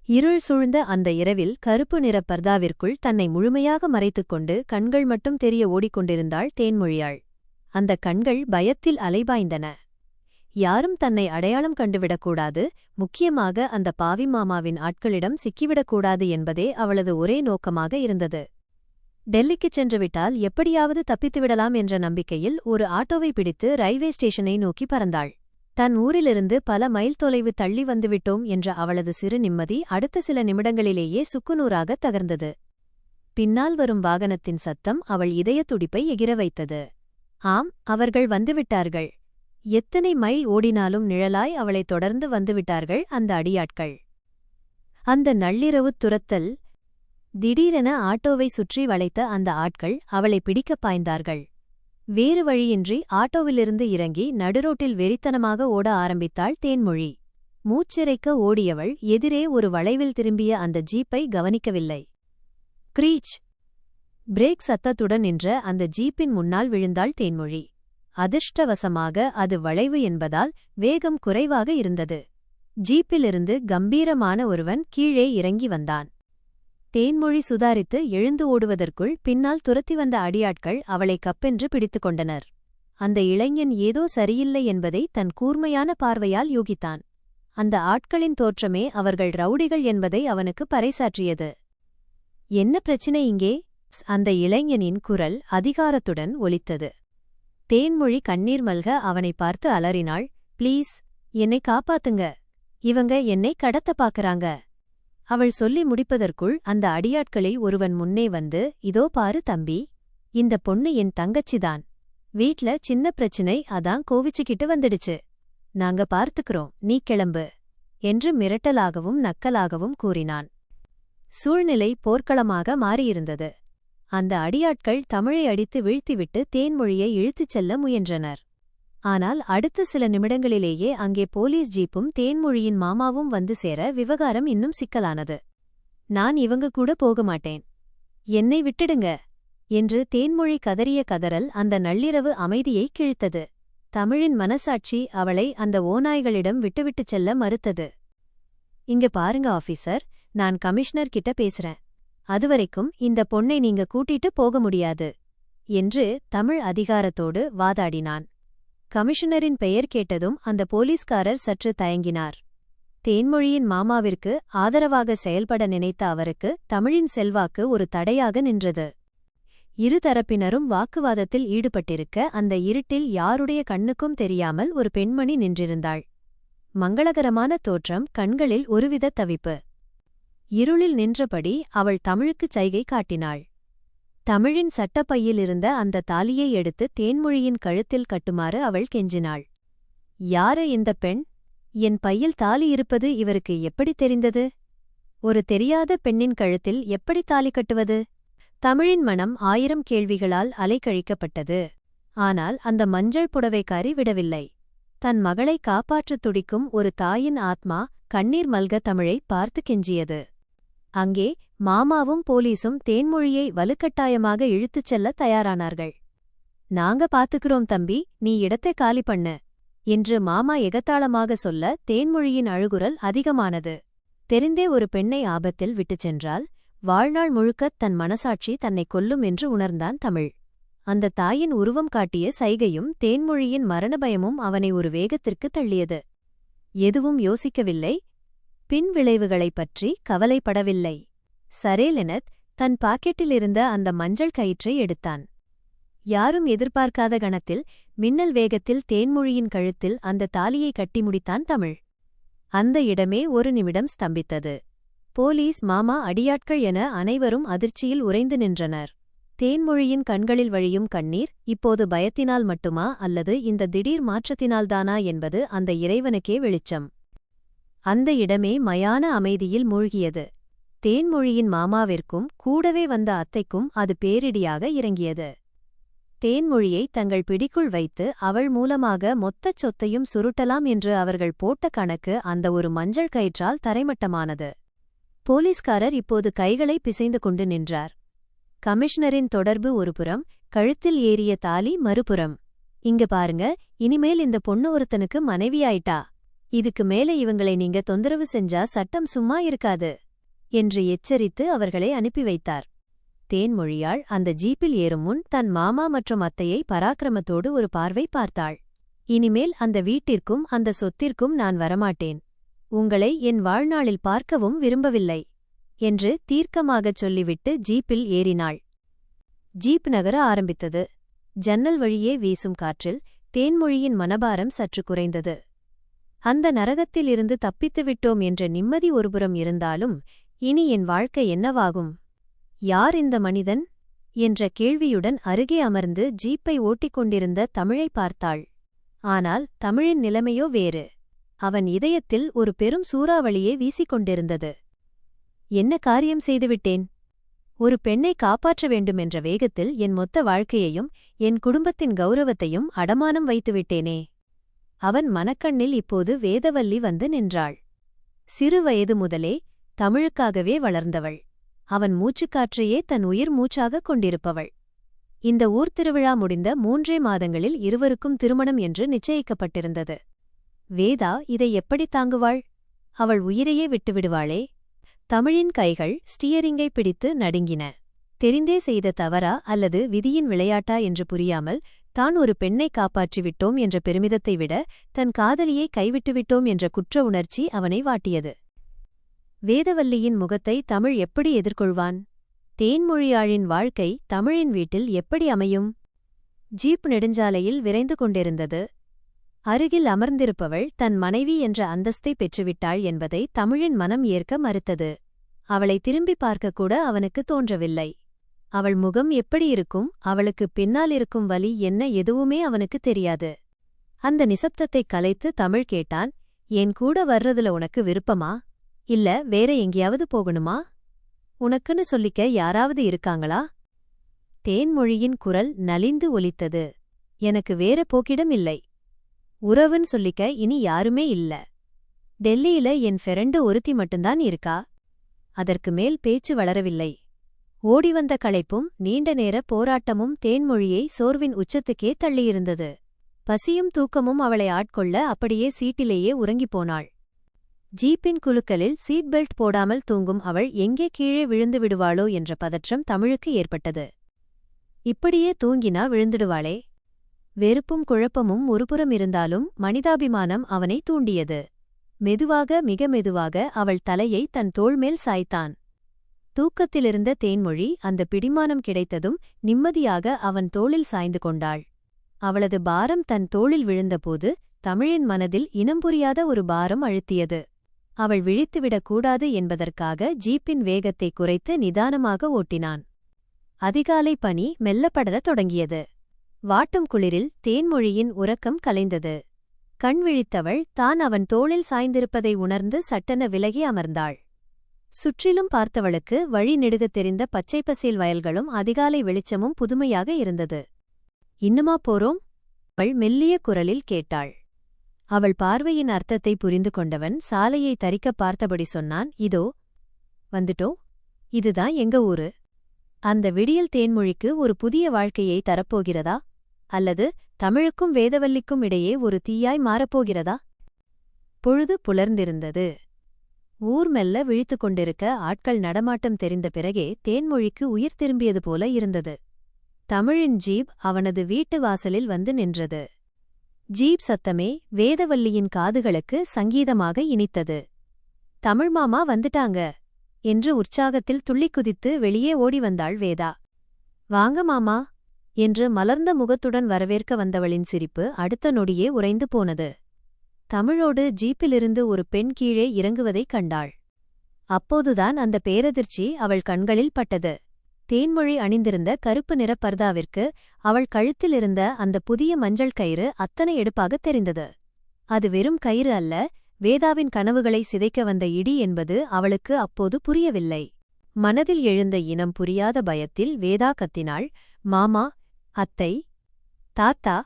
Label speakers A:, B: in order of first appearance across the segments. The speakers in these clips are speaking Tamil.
A: இருள் சூழ்ந்த அந்த இரவில் கருப்பு நிற பர்தாவிற்குள் தன்னை முழுமையாக மறைத்துக்கொண்டு கண்கள் மட்டும் தெரிய ஓடிக்கொண்டிருந்தாள் தேன்மொழியாள். அந்த கண்கள் பயத்தில் அலைபாய்ந்தன. யாரும் தன்னை அடையாளம் கண்டுவிடக்கூடாது, முக்கியமாக அந்த பாவி மாமாவின் ஆட்களிடம் சிக்கிவிடக்கூடாது என்பதே அவளது ஒரே நோக்கமாக இருந்தது. டெல்லிக்குச் சென்றுவிட்டால் எப்படியாவது தப்பித்துவிடலாம் என்ற நம்பிக்கையில் ஒரு ஆட்டோவை பிடித்து ரயில்வே ஸ்டேஷனை நோக்கி பறந்தாள். தன் ஊரிலிருந்து பல மைல் தொலைவு தள்ளி வந்துவிட்டோம் என்ற அவளது சிறு நிம்மதி அடுத்த சில நிமிடங்களிலேயே சுக்குநூறாகத் தகர்ந்தது. பின்னால் வரும் வாகனத்தின் சத்தம் அவள் இதயத் துடிப்பை எகிர வைத்தது. ஆம், அவர்கள் வந்துவிட்டார்கள். எத்தனை மைல் ஓடினாலும் நிழலாய் அவளை தொடர்ந்து வந்துவிட்டார்கள் அந்த அடியாட்கள். அந்த நள்ளிரவுத் துரத்தல். திடீரென ஆட்டோவை சுற்றி வளைத்த அந்த ஆட்கள் அவளை பிடிக்கப் பாய்ந்தார்கள். வேறு வழியின்றி ஆட்டோவிலிருந்து இறங்கி நடுரோட்டில் வெறித்தனமாக ஓட ஆரம்பித்தாள் தேன்மொழி. மூச்சிறைக்க ஓடியவள் எதிரே ஒரு வளைவில் திரும்பிய அந்த ஜீப்பை கவனிக்கவில்லை. கிரீச்! பிரேக் சத்தத்துடன் நின்ற அந்த ஜீப்பின் முன்னால் விழுந்தாள் தேன்மொழி. அதிர்ஷ்டவசமாக அது வளைவு என்பதால் வேகம் குறைவாக இருந்தது. ஜீப்பிலிருந்து கம்பீரமான ஒருவன் கீழே இறங்கி வந்தான். தேன்மொழி சுதாரித்து எழுந்து ஓடுவதற்குள் பின்னால் துரத்தி வந்த அடியாட்கள் அவளை கப்பென்று பிடித்துக் கொண்டனர். அந்த இளைஞன் ஏதோ சரியில்லை என்பதை தன் கூர்மையான பார்வையால் யூகித்தான். அந்த ஆட்களின் தோற்றமே அவர்கள் ரவுடிகள் என்பதை அவனுக்கு பறைசாற்றியது. என்ன பிரச்சினை இங்கே? அந்த இளைஞனின் குரல் அதிகாரத்துடன் ஒலித்தது. தேன்மொழி கண்ணீர் மல்க அவனை பார்த்து அலறினாள். ப்ளீஸ், என்னை காப்பாத்துங்க. இவங்க என்னை கடத்த பாக்கறாங்க. அவள் சொல்லி முடிப்பதற்குள் அந்த அடியாட்களில் ஒருவன் முன்னே வந்து, இதோ பாரு தம்பி, இந்த பொண்ணு என் தங்கச்சிதான். வீட்ல சின்ன பிரச்சினை, அதான் கோவிச்சுக்கிட்டு வந்துடுச்சு. நாங்க பார்த்துக்கிறோம், நீ கிளம்பு என்று மிரட்டலாகவும் நக்கலாகவும் கூறினான். சூழ்நிலை போர்க்களமாக மாறியிருந்தது. அந்த அடியாட்கள் தமிழை அடித்து வீழ்த்திவிட்டு தேன்மொழியை இழுத்துச் செல்ல முயன்றனர். ஆனால் அடுத்த சில நிமிடங்களிலேயே அங்கே போலீஸ் ஜீப்பும் தேன்மொழியின் மாமாவும் வந்து சேர விவகாரம் இன்னும் சிக்கலானது. நான் இவங்க கூட போக மாட்டேன், என்னை விட்டுடுங்க என்று தேன்மொழி கதறிய கதறல் அந்த நள்ளிரவு அமைதியை கிழித்தது. தமிழின் மனசாட்சி அவளை அந்த ஓநாய்களிடம் விட்டுவிட்டுச் செல்ல மறுத்தது. இங்க பாருங்க ஆபீசர், நான் கமிஷனர் கிட்ட பேசுறேன். அதுவரைக்கும் இந்த பொண்ணை நீங்க கூட்டிட்டு போக முடியாது என்று தமிழ் அதிகாரத்தோடு வாதாடினான். கமிஷனரின் பெயர் கேட்டதும் அந்த போலீஸ்காரர் சற்று தயங்கினார். தேன்மொழியின் மாமாவிற்கு ஆதரவாக செயல்பட நினைத்த அவருக்கு தமிழின் செல்வாக்கு ஒரு தடையாக நின்றது. இருதரப்பினரும் வாக்குவாதத்தில் ஈடுபட்டிருக்க அந்த இருட்டில் யாருடைய கண்ணுக்கும் தெரியாமல் ஒரு பெண்மணி நின்றிருந்தாள். மங்களகரமான தோற்றம், கண்களில் ஒருவித தவிப்பு. இருளில் நின்றபடி அவள் தமிழுக்குச் சைகை காட்டினாள். தமிழின் சட்டப்பையிலிருந்த அந்த தாலியை எடுத்து தேன்மொழியின் கழுத்தில் கட்டுமாறு அவள் கெஞ்சினாள். யாரு இந்த பெண்? என் பையில் தாலி இருப்பது இவருக்கு எப்படி தெரிந்தது? ஒரு தெரியாத பெண்ணின் கழுத்தில் எப்படி தாலி கட்டுவது? தமிழின் மனம் 1000 கேள்விகளால் அலைக்கழிக்கப்பட்டது. ஆனால் அந்த மஞ்சள் புடவைக்காரி விடவில்லை. தன் மகளை காப்பாற்றத் துடிக்கும் ஒரு தாயின் ஆத்மா கண்ணீர் மல்க தமிழை பார்த்து கெஞ்சியது. அங்கே மாமாவும் போலீசும் தேன்மொழியை வலுக்கட்டாயமாக இழுத்துச் செல்ல தயாரானார்கள். நாங்க பாத்துக்கிறோம் தம்பி, நீ இடத்தை காலி பண்ணு என்று மாமா எகத்தாளமாக சொல்ல தேன்மொழியின் அழுகுரல் அதிகமானது. தெரிந்தே ஒரு பெண்ணை ஆபத்தில் விட்டுச் சென்றால் வாழ்நாள் முழுக்கத் தன் மனசாட்சி தன்னை கொல்லும் என்று உணர்ந்தான் தமிழ். அந்த தாயின் உருவம் காட்டிய சைகையும் தேன்மொழியின் மரணபயமும் அவனை ஒரு வேகத்திற்கு தள்ளியது. எதுவும் யோசிக்கவில்லை, பின் விளைவுகளைப் பற்றி கவலைப்படவில்லை. சரேலெனத் தன் பாக்கெட்டிலிருந்த அந்த மஞ்சள் கயிற்றை எடுத்தான். யாரும் எதிர்பார்க்காத கணத்தில் மின்னல் வேகத்தில் தேன்மொழியின் கழுத்தில் அந்த தாலியை கட்டி முடித்தான் தமிழ். அந்த இடமே ஒரு நிமிடம் ஸ்தம்பித்தது. போலீஸ், மாமா, அடியாட்கள் என அனைவரும் அதிர்ச்சியில் உறைந்து நின்றனர். தேன்மொழியின் கண்களில் வழியும் கண்ணீர் இப்போது பயத்தினால் மட்டுமா அல்லது இந்த திடீர் மாற்றத்தினால்தானா என்பது அந்த இறைவனுக்கே வெளிச்சம். அந்த இடமே மயான அமைதியில் மூழ்கியது. தேன்மொழியின் மாமாவிற்கும் கூடவே வந்த அத்தைக்கும் அது பேரிடியாக இறங்கியது. தேன்மொழியை தங்கள் பிடிக்குள் வைத்து அவள் மூலமாக மொத்தச் சொத்தையும் சுருட்டலாம் என்று அவர்கள் போட்ட கணக்கு அந்த ஒரு மஞ்சள் கயிற்றால் தரைமட்டமானது. போலீஸ்காரர் இப்போது கைகளை பிசைந்து கொண்டு நின்றார். கமிஷனரின் தொடர்பு ஒருபுறம், கழுத்தில் ஏறிய தாலி மறுபுறம். இங்க பாருங்க, இனிமேல் இந்த பொண்ணு ஒருத்தனுக்கு மனைவியாயிட்டா. இதுக்கு மேல இவங்களை நீங்க தொந்தரவு செஞ்சா சட்டம் சும்மா இருக்காது என்று எச்சரித்து அவர்களை அனுப்பி வைத்தார். தேன்மொழியாள் அந்த ஜீப்பில் ஏறும் முன் தன் மாமா மற்றும் அத்தையை பராக்கிரமத்தோடு ஒரு பார்வை பார்த்தாள். இனிமேல் அந்த வீட்டிற்கும் அந்த சொத்திற்கும் நான் வரமாட்டேன். உங்களை என் வாழ்நாளில் பார்க்கவும் விரும்பவில்லை என்று தீர்க்கமாகச் சொல்லிவிட்டு ஜீப்பில் ஏறினாள். ஜீப் நகர ஆரம்பித்தது. ஜன்னல் வழியே வீசும் காற்றில் தேன்மொழியின் மனபாரம் சற்று குறைந்தது. அந்த நரகத்திலிருந்து தப்பித்துவிட்டோம் என்ற நிம்மதி ஒருபுறம் இருந்தாலும், இனி என் வாழ்க்கை என்னவாகும்? யார் இந்த மனிதன் என்ற கேள்வியுடன் அருகே அமர்ந்து ஜீப்பை ஓட்டிக் கொண்டிருந்த தமிழை பார்த்தாள். ஆனால் தமிழின் நிலைமையோ வேறு. அவன் இதயத்தில் ஒரு பெரும் சூறாவளியே வீசிக்கொண்டிருந்தது. என்ன காரியம் செய்துவிட்டேன்? ஒரு பெண்ணை காப்பாற்ற வேண்டுமென்ற வேகத்தில் என் மொத்த வாழ்க்கையையும் என் குடும்பத்தின் கௌரவத்தையும் அடமானம் வைத்துவிட்டேனே. அவன் மனக்கண்ணில் இப்போது வேதவல்லி வந்து நின்றாள். சிறு வயது முதலே தமிழுக்காகவே வளர்ந்தவள். அவன் மூச்சுக்காற்றையே தன் உயிர் மூச்சாகக் கொண்டிருப்பவள். இந்த ஊர்த்திருவிழா முடிந்த 3 மாதங்களில் இருவருக்கும் திருமணம் என்று நிச்சயிக்கப்பட்டிருந்தது. வேதா இதை எப்படி தாங்குவாள்? அவள் உயிரையே விட்டுவிடுவாளே. தமிழின் கைகள் ஸ்டியரிங்கை பிடித்து நடுங்கின. தெரிந்தே செய்த தவறா அல்லது விதியின் விளையாட்டா என்று புரியாமல், தான் ஒரு பெண்ணை காப்பாற்றிவிட்டோம் என்ற பெருமிதத்தை விட தன் காதலியை கைவிட்டுவிட்டோம் என்ற குற்ற உணர்ச்சி அவனை வாட்டியது. வேதவல்லியின் முகத்தை தமிழ் எப்படி எதிர்கொள்வான்? தேன்மொழியாளின் வாழ்க்கை தமிழின் வீட்டில் எப்படி அமையும்? ஜீப் நெடுஞ்சாலையில் விரைந்து கொண்டிருந்தது. அருகில் அமர்ந்திருப்பவள் தன் மனைவி என்ற அந்தஸ்தை பெற்றுவிட்டாள் என்பதை தமிழின் மனம் ஏற்க மறுத்தது. அவளை திரும்பி பார்க்கக்கூட அவனுக்கு தோன்றவில்லை. அவள் முகம் எப்படி இருக்கும், அவளுக்கு பின்னால் இருக்கும் வலி என்ன, எதுவுமே அவனுக்கு தெரியாது. அந்த நிசப்தத்தை கலைத்து தமிழ் கேட்டான், என் கூட வர்றதுல உனக்கு விருப்பமா? இல்ல வேற எங்கேயாவது போகணுமா? உனக்குன்னு சொல்லிக்க யாராவது இருக்காங்களா? தேன்மொழியின் குரல் நலிந்து ஒலித்தது. எனக்கு வேற போக்கிடம் இல்லை. உறவுன்னு சொல்லிக்க இனி யாருமே இல்ல. டெல்லியில என் ஃப்ரெண்டு ஒருத்தி மட்டும்தான் இருக்கா. அதற்கு மேல் பேச்சு வளரவில்லை. ஓடிவந்த களைப்பும் நீண்ட நேர போராட்டமும் தேன்மொழியை சோர்வின் உச்சத்துக்கே தள்ளியிருந்தது. பசியும் தூக்கமும் அவளை ஆட்கொள்ள அப்படியே சீட்டிலேயே உறங்கிப் போனாள். ஜீப்பின் குலுக்கலில் சீட் பெல்ட் போடாமல் தூங்கும் அவள் எங்கே கீழே விழுந்து விடுவாளோ என்ற பதற்றம் தமிழுக்கு ஏற்பட்டது. இப்படியே தூங்கினா விழுந்துடுவாளே. வெறுப்பும் குழப்பமும் ஒருபுறம் இருந்தாலும் மனிதாபிமானம் அவனை தூண்டியது. மெதுவாக, மிக மெதுவாக அவள் தலையை தன் தோள்மேல் சாய்த்தான். தூக்கத்திலிருந்த தேன்மொழி அந்த பிடிமானம் கிடைத்ததும் நிம்மதியாக அவன் தோளில் சாய்ந்து கொண்டாள். அவளது பாரம் தன் தோளில் விழுந்தபோது தமிழின் மனதில் இனம் புரியாத ஒரு பாரம் அழுத்தியது. அவள் விழித்துவிடக் கூடாது என்பதற்காக ஜீப்பின் வேகத்தை குறைத்து நிதானமாக ஓட்டினான். அதிகாலை பனி மெல்லப்படரத் தொடங்கியது. வாட்டும் குளிரில் தேன்மொழியின் உறக்கம் கலைந்தது. கண் விழித்தவள் தான் அவன் தோளில் சாய்ந்திருப்பதை உணர்ந்து சட்டென விலகி அமர்ந்தாள். சுற்றிலும் பார்த்தவளுக்கு வழி நெடுகத் தெரிந்த பச்சைப்பசேல் வயல்களும் அதிகாலை வெளிச்சமும் புதுமையாக இருந்தது. இன்னுமா போறோம்? அவள் மெல்லிய குரலில் கேட்டாள். அவள் பார்வையின் அர்த்தத்தை புரிந்து கொண்டவன் சாலையை தரிக்கப் பார்த்தபடி சொன்னான், இதோ வந்துட்டோம். இதுதான் எங்க ஊரு. அந்த விடியல் தேன்மொழிக்கு ஒரு புதிய வாழ்க்கையை தரப்போகிறதா? அல்லது தமிழுக்கும் வேதவல்லிக்கும் இடையே ஒரு தீயாய் மாறப்போகிறதா? பொழுது புலர்ந்திருந்தது. ஊர் மெல்ல விழித்துக் கொண்டிருக்க ஆட்கள் நடமாட்டம் தெரிந்த பிறகே தேன்மொழிக்கு உயிர் திரும்பியது போல இருந்தது. தமிழின் ஜீப் அவனது வீட்டு வாசலில் வந்து நின்றது. ஜீப் சத்தமே வேதவல்லியின் காதுகளுக்கு சங்கீதமாக இனித்தது. தமிழ் மாமா வந்துட்டாங்க என்று உற்சாகத்தில் துள்ளிக் குதித்து வெளியே ஓடி வந்தாள் வேதா. வாங்க மாமா என்று மலர்ந்த முகத்துடன் வரவேற்க வந்தவளின் சிரிப்பு அடுத்த நொடியே உறைந்து போனது. தமிழோடு ஜீப்பிலிருந்து ஒரு பெண் கீழே இறங்குவதைக் கண்டாள். அப்போதுதான் அந்த பேரதிர்ச்சி அவள் கண்களில் பட்டது. தேன்மொழி அணிந்திருந்த கருப்பு நிற பர்தாவிற்கு அவள் கழுத்திலிருந்த அந்த புதிய மஞ்சள் கயிறு அத்தனை எடுப்பாகத் தெரிந்தது. அது வெறும் கயிறு அல்ல, வேதாவின் கனவுகளை சிதைக்க வந்த இடி என்பது அவளுக்கு அப்போது புரியவில்லை. மனதில் எழுந்த இனம் புரியாத பயத்தில் வேதா கத்தினாள், மாமா, அத்தை, தாத்தா,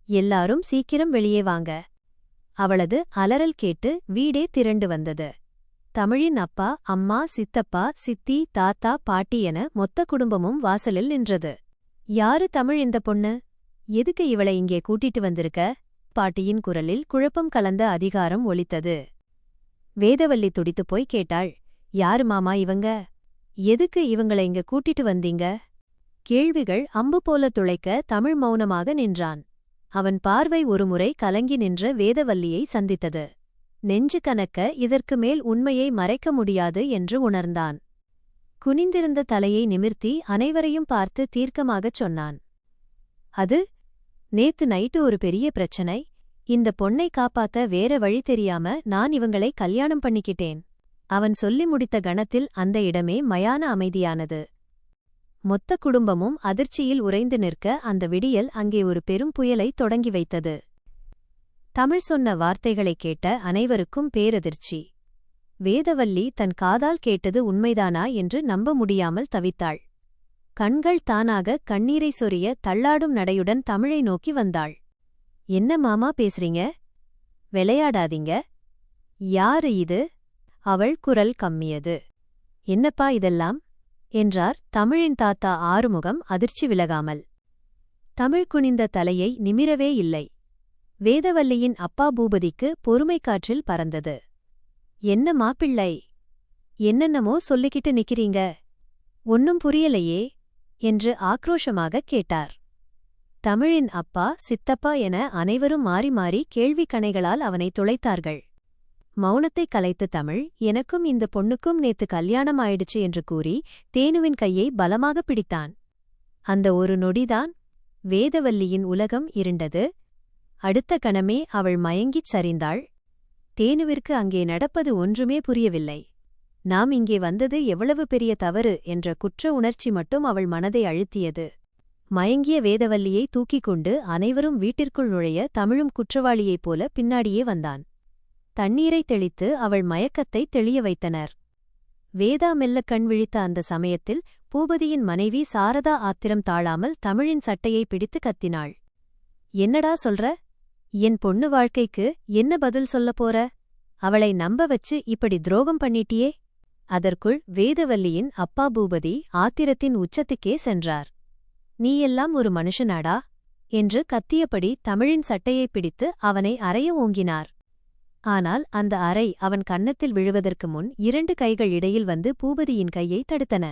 A: எல்லாரும் சீக்கிரம் வெளியே வாங்க. அவளது அலறல் கேட்டு வீடே திரண்டு வந்தது. தமிழின் அப்பா, அம்மா, சித்தப்பா, சித்தி, தாத்தா, பாட்டி என மொத்த குடும்பமும் வாசலில் நின்றது. யாரு தமிழ் இந்த பொண்ணு? எதுக்கு இவளை இங்கே கூட்டிட்டு வந்திருக்க? பாட்டியின் குரலில் குழப்பம் கலந்த அதிகாரம் ஒலித்தது. வேதவல்லி துடித்துப் போய் கேட்டாள், யாரு மாமா இவங்க? எதுக்கு இவங்களை இங்க கூட்டிட்டு வந்தீங்க? கேள்விகள் அம்பு போல துளைக்க தமிழ் மௌனமாக நின்றான். அவன் பார்வை ஒருமுறை கலங்கி நின்ற வேதவல்லியை சந்தித்தது. நெஞ்சு கனக்க இதற்கு மேல் உண்மையை மறைக்க முடியாது என்று உணர்ந்தான். குனிந்திருந்த தலையை நிமிர்த்தி அனைவரையும் பார்த்து தீர்க்கமாகச் சொன்னான். அது நேத்து நைட்டு ஒரு பெரிய பிரச்சனை. இந்த பொண்ணை காப்பாத்த வேற வழி தெரியாம நான் இவங்களை கல்யாணம் பண்ணிக்கிட்டேன். அவன் சொல்லி முடித்த கணத்தில் அந்த இடமே மயான அமைதியானது. மொத்த குடும்பமும் அதிர்ச்சியில் உறைந்து நிற்க அந்த விடியல் அங்கே ஒரு பெரும் புயலை தொடங்கி வைத்தது. தமிழ் சொன்ன வார்த்தைகளைக் கேட்ட அனைவருக்கும் பேரதிர்ச்சி. வேதவல்லி தன் காதால் கேட்டது உண்மைதானா என்று நம்ப முடியாமல் தவித்தாள். கண்கள் தானாக கண்ணீரை சொரிய தள்ளாடும் நடையுடன் தமிழை நோக்கி வந்தாள். என்ன மாமா பேசுறீங்க? விளையாடாதீங்க. யாரு இது? அவள் குரல் கம்மியது. என்னப்பா இதெல்லாம் என்றார் தமிழின் தாத்தா ஆறுமுகம் அதிர்ச்சி விலகாமல். தமிழ் குனிந்த தலையை நிமிரவே இல்லை. வேதவல்லியின் அப்பா பூபதிக்கு பொறுமை காற்றில் பறந்தது. என்ன மாப்பிள்ளை, என்னென்னமோ சொல்லிக்கிட்டு நிக்கிறீங்க, ஒன்னும் புரியலையே என்று ஆக்ரோஷமாகக் கேட்டார். தமிழின் அப்பா சித்தப்பா என அனைவரும் மாறி மாறி கேள்விக் கணைகளால் அவனை துளைத்தார்கள். மௌனத்தை கலைத்த தமிழ், எனக்கும் இந்த பொண்ணுக்கும் நேத்து கல்யாணம் ஆயிடுச்சு என்று கூறி தேனுவின் கையை பலமாக பிடித்தான். அந்த ஒரு நொடிதான் வேதவல்லியின் உலகம் இருண்டது. அடுத்த கணமே அவள் மயங்கிச் சரிந்தாள். தேனுவிற்கு அங்கே நடப்பது ஒன்றுமே புரியவில்லை. நாம் இங்கே வந்தது எவ்வளவு பெரிய தவறு என்ற குற்ற உணர்ச்சி மட்டும் அவள் மனதை அழுத்தியது. மயங்கிய வேதவல்லியை தூக்கிக் கொண்டு அனைவரும் வீட்டிற்குள் நுழைய தமிழும் குற்றவாளியைப் போல பின்னாடியே வந்தான். தண்ணீரை தெளித்து அவள் மயக்கத்தை தெளிய வைத்தனர். வேதா மெல்ல கண் விழித்த அந்த சமயத்தில் பூபதியின் மனைவி சாரதா ஆத்திரம் தாழாமல் தமிழின் சட்டையை பிடித்து கத்தினாள். என்னடா சொல்ற? என் பொண்ணு வாழ்க்கைக்கு என்ன பதில் சொல்லப் போற? அவளை நம்ப வச்சு இப்படி துரோகம் பண்ணிட்டியே. அதற்குள் வேதவல்லியின் அப்பா பூபதி ஆத்திரத்தின் உச்சத்துக்கே சென்றார். நீயெல்லாம் ஒரு மனுஷனாடா என்று கத்தியபடி தமிழின் சட்டையைப் பிடித்து அவனை அறைய ஓங்கினார். ஆனால் அந்த அறை அவன் கன்னத்தில் விழுவதற்கு முன் 2 கைகள் இடையில் வந்து பூபதியின் கையை தடுத்தன.